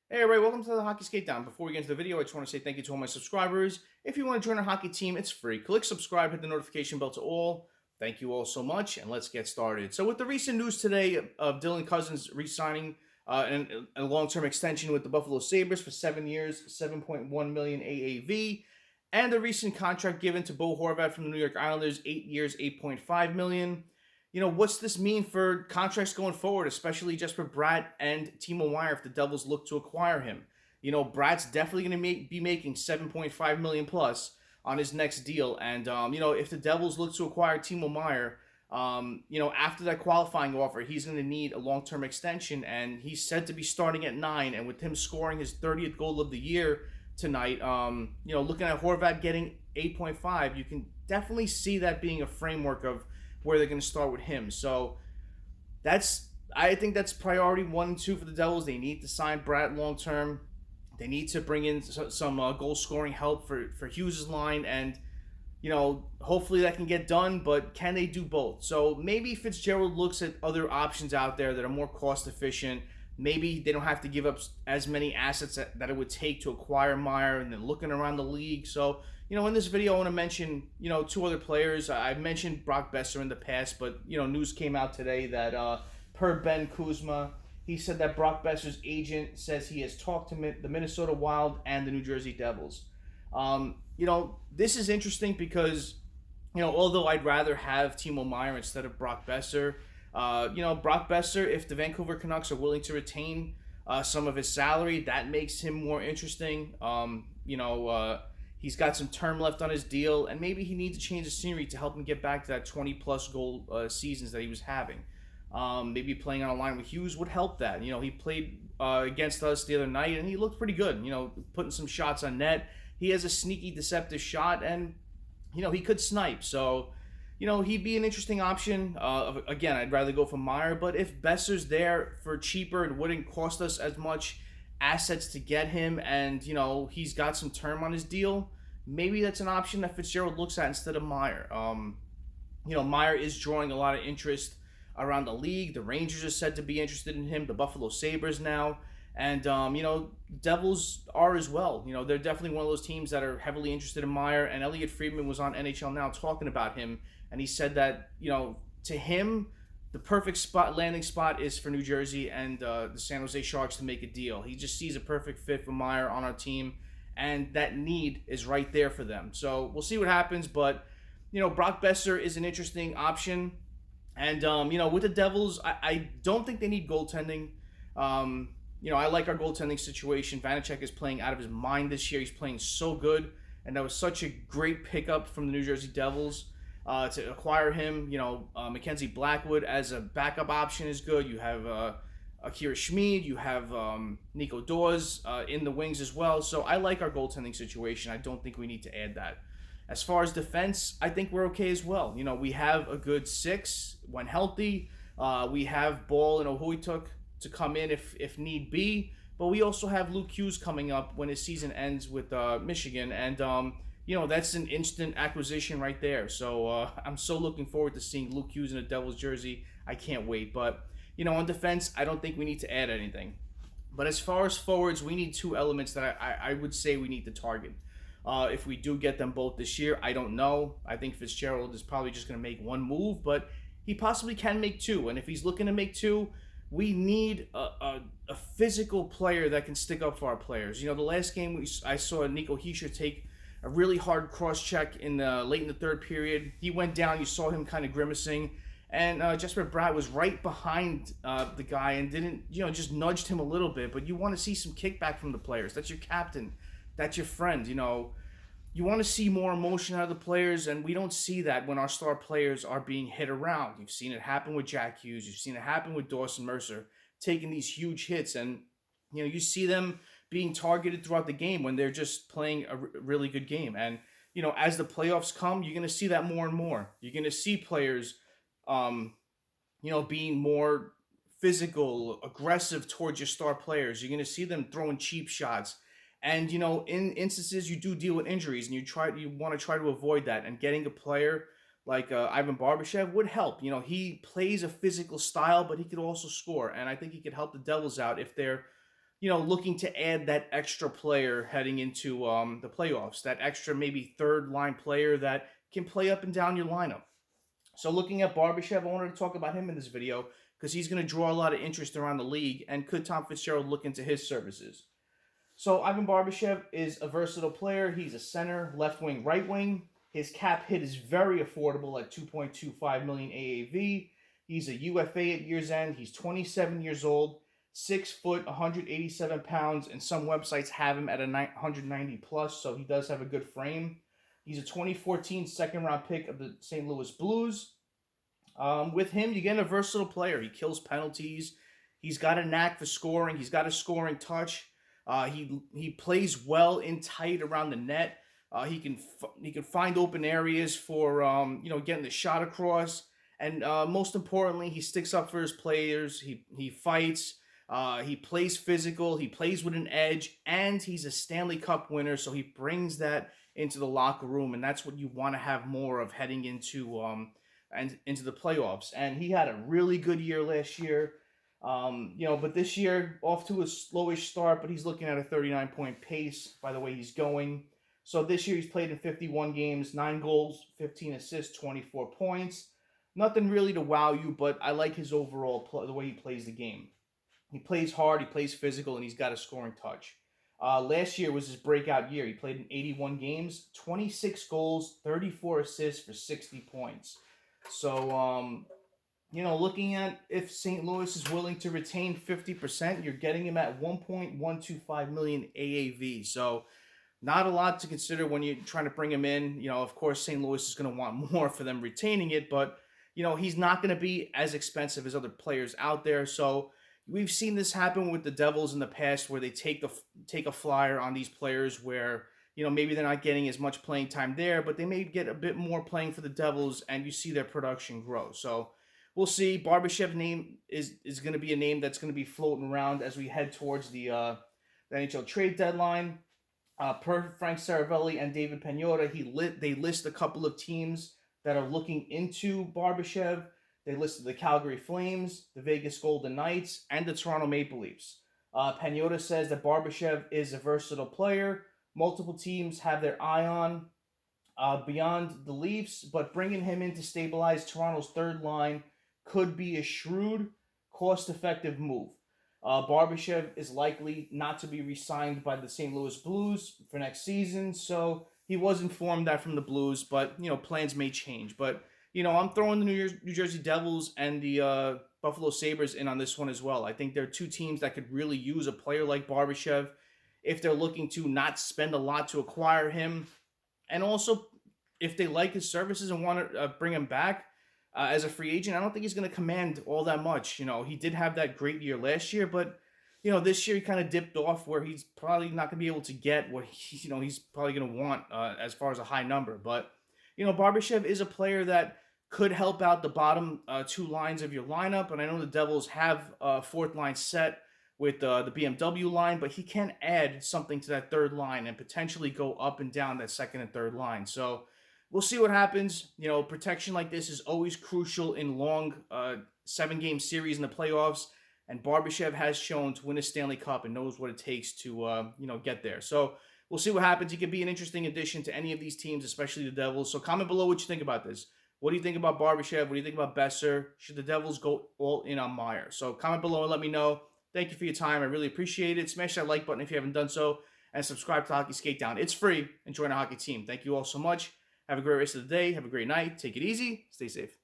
Hey everybody, welcome to the Hockey Skate Down. Before we get into the video, I just want to say thank you to all my subscribers. If you want to join our hockey team, it's free. Click subscribe, hit the notification bell to all. Thank you all so much, and let's get started. So with the recent news today of Dylan Cozens re-signing a long-term extension with the Buffalo Sabres for 7 years, 7.1 million AAV, and the recent contract given to Bo Horvat from the New York Islanders, 8 years, 8.5 million. What's this mean for contracts going forward, especially Jesper Bratt and Timo Meier if the Devils look to acquire him? Bratt's definitely going to be making 7.5 million plus on his next deal. And, if the Devils look to acquire Timo Meier, after that qualifying offer, he's going to need a long-term extension. And he's said to be starting at 9. And with him scoring his 30th goal of the year tonight, looking at Horvat getting 8.5, you can definitely see that being a framework of where they're going to start with him. So I think that's priority 1 and 2 for the Devils. They need to sign Bratt long term. They need to bring in some goal scoring help for Hughes' line, and hopefully that can get done. But can they do both? So maybe Fitzgerald looks at other options out there that are more cost efficient. Maybe they don't have to give up as many assets that it would take to acquire Meier, and then looking around the league. So in this video, I want to mention, 2 other players. I've mentioned Brock Boeser in the past, but, news came out today that per Ben Kuzma, he said that Brock Boeser's agent says he has talked to the Minnesota Wild and the New Jersey Devils. This is interesting because, although I'd rather have Timo Meier instead of Brock Boeser, Brock Boeser, if the Vancouver Canucks are willing to retain some of his salary, that makes him more interesting. He's got some term left on his deal, and maybe he needs to change the scenery to help him get back to that 20-plus goal seasons that he was having. Maybe playing on a line with Hughes would help that. He played against us the other night, and he looked pretty good, putting some shots on net. He has a sneaky, deceptive shot, and, he could snipe. So, he'd be an interesting option. Again, I'd rather go for Meier, but if Besser's there for cheaper and wouldn't cost us as much assets to get him, and he's got some term on his deal, maybe that's an option that Fitzgerald looks at instead of Meier. Meier is drawing a lot of interest around the league. The Rangers are said to be interested in him, the Buffalo Sabres now, and Devils are as well. They're definitely one of those teams that are heavily interested in Meier, and Elliotte Friedman was on NHL Now talking about him, and he said that to him, the perfect landing spot is for New Jersey and the San Jose Sharks to make a deal. He just sees a perfect fit for Meier on our team, and that need is right there for them. So we'll see what happens, but Brock Boeser is an interesting option, and with the Devils, I don't think they need goaltending. I like our goaltending situation. Vanacek is playing out of his mind this year. He's playing so good, and that was such a great pickup from the New Jersey Devils. To acquire him, Mackenzie Blackwood as a backup option is good. You have Akira Schmid, you have Nico Dawes in the wings as well. So I like our goaltending situation. I don't think we need to add that. As far as defense, I think we're okay as well. We have a good 6 when healthy. We have Ball and Ohuituk to come in if need be. But we also have Luke Hughes coming up when his season ends with Michigan, and that's an instant acquisition right there. So I'm so looking forward to seeing Luke Hughes in a Devils jersey. I can't wait. But, on defense, I don't think we need to add anything. But as far as forwards, we need 2 elements that I would say we need to target. If we do get them both this year, I don't know. I think Fitzgerald is probably just going to make 1 move, but he possibly can make 2. And if he's looking to make 2, we need a physical player that can stick up for our players. The last game I saw Nico Hischier take a really hard cross check late in the 3rd period. He went down. You saw him kind of grimacing, and Jesper Bratt was right behind the guy and didn't, just nudged him a little bit. But you want to see some kickback from the players. That's your captain. That's your friend. You want to see more emotion out of the players, and we don't see that when our star players are being hit around. You've seen it happen with Jack Hughes. You've seen it happen with Dawson Mercer, taking these huge hits, and you see them being targeted throughout the game when they're just playing a really good game. And as the playoffs come, you're going to see that more and more. You're going to see players, being more physical, aggressive towards your star players. You're going to see them throwing cheap shots. And, in instances, you do deal with injuries, and you want to try to avoid that. And getting a player like Ivan Barbashev would help. He plays a physical style, but he could also score. And I think he could help the Devils out if they're looking to add that extra player heading into the playoffs, that extra maybe third line player that can play up and down your lineup. So looking at Barbashev, I wanted to talk about him in this video because he's going to draw a lot of interest around the league, and could Tom Fitzgerald look into his services? So Ivan Barbashev is a versatile player. He's a center, left wing, right wing. His cap hit is very affordable at $2.25 million AAV. He's a UFA at year's end. He's 27 years old, 6 foot, 187 pounds, and some websites have him at 190 plus, so he does have a good frame. He's a 2014 second-round pick of the St. Louis Blues. With him, you get a versatile player. He kills penalties. He's got a knack for scoring. He's got a scoring touch. He plays well in tight around the net. He can find open areas for getting the shot across. And most importantly, he sticks up for his players. He fights. He plays physical. He plays with an edge, and he's a Stanley Cup winner, so he brings that into the locker room, and that's what you want to have more of heading into the playoffs. And he had a really good year last year, but this year off to a slowish start, but he's looking at a 39-point pace by the way he's going. So this year he's played in 51 games, 9 goals, 15 assists, 24 points. Nothing really to wow you, but I like his overall the way he plays the game. He plays hard, he plays physical, and he's got a scoring touch. Last year was his breakout year. He played in 81 games, 26 goals, 34 assists for 60 points. So, looking at if St. Louis is willing to retain 50%, you're getting him at $1.125 million AAV. So, not a lot to consider when you're trying to bring him in. Of course, St. Louis is going to want more for them retaining it, but, he's not going to be as expensive as other players out there. So, we've seen this happen with the Devils in the past, where they take a flyer on these players where, maybe they're not getting as much playing time there, but they may get a bit more playing for the Devils, and you see their production grow. So we'll see. Barbashev's name is going to be a name that's going to be floating around as we head towards the NHL trade deadline. Per Frank Saravelli and David Pagnotta, they list a couple of teams that are looking into Barbashev. They listed the Calgary Flames, the Vegas Golden Knights, and the Toronto Maple Leafs. Pagnotta says that Barbashev is a versatile player. Multiple teams have their eye on beyond the Leafs, but bringing him in to stabilize Toronto's third line could be a shrewd, cost-effective move. Barbashev is likely not to be re-signed by the St. Louis Blues for next season, so he was informed that from the Blues, but, plans may change. But I'm throwing the New Jersey Devils and the Buffalo Sabres in on this one as well. I think they're two teams that could really use a player like Barbashev if they're looking to not spend a lot to acquire him. And also, if they like his services and want to bring him back as a free agent, I don't think he's going to command all that much. He did have that great year last year, but, this year he kind of dipped off where he's probably not going to be able to get what, he's probably going to want as far as a high number. But, Barbashev is a player that could help out the bottom two lines of your lineup. And I know the Devils have a fourth line set with the BMW line, but he can add something to that third line and potentially go up and down that second and third line. So we'll see what happens. Protection like this is always crucial in long 7-game series in the playoffs. And Barbashev has shown to win a Stanley Cup and knows what it takes to, get there. So we'll see what happens. He could be an interesting addition to any of these teams, especially the Devils. So comment below what you think about this. What do you think about Barbashev? What do you think about Boeser? Should the Devils go all in on Meier? So comment below and let me know. Thank you for your time. I really appreciate it. Smash that like button if you haven't done so. And subscribe to Hockey Skate Down. It's free. And join our hockey team. Thank you all so much. Have a great rest of the day. Have a great night. Take it easy. Stay safe.